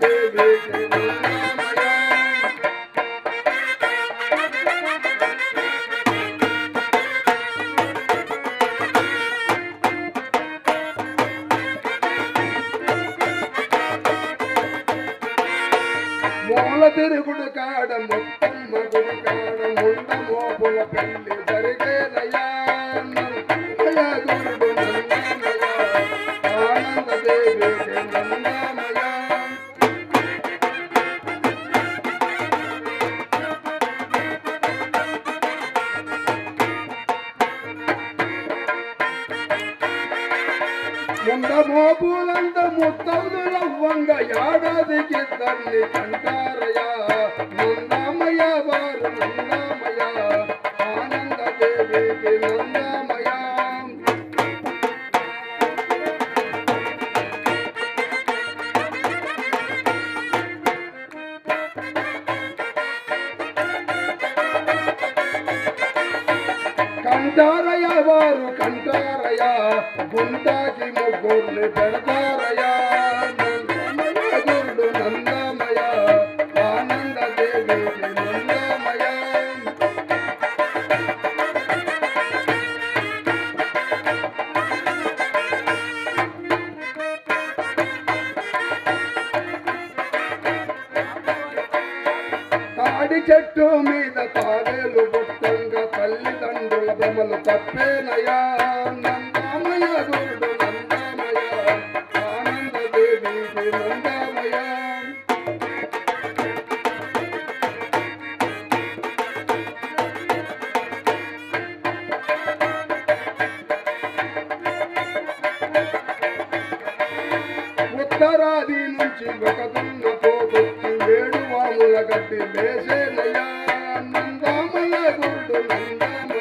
దేవికి నందమయ మూల తిరుగుడు కాడ మొత్తమ్మ గుడి కాడ ముండ మోపుల పెళ్లి జరిగేనయా గురుడు నందమయ ఆనంద దేవికి నందమయ ముండ మోపులంత ముత్తౌదులవ్వంగ ఏడాదికి తల్లి కంటారయా నందమయ వారు నందమయ ఆనంద దేవికి నందమయ కంటారయ వారు కంటారయ గుంటాకి ముగ్గుర్ని పెడతారయ నందమయ గురుడు నందమయ ఆనంద దేవికి నందమయ తాడి చెట్టు మీద తావేలు పుట్టంగా తల్లిదండ్రుల భ్రమలు తప్పేనయా నందమయ గురుడు నందమయ ఆనంద దేవికి నందమయ ఉత్తరాది నుంచి ఒక దున్న పోగొచ్చి వేడు వాముల గడ్డి వేసేనయా నందమయ గురుడు నందమయ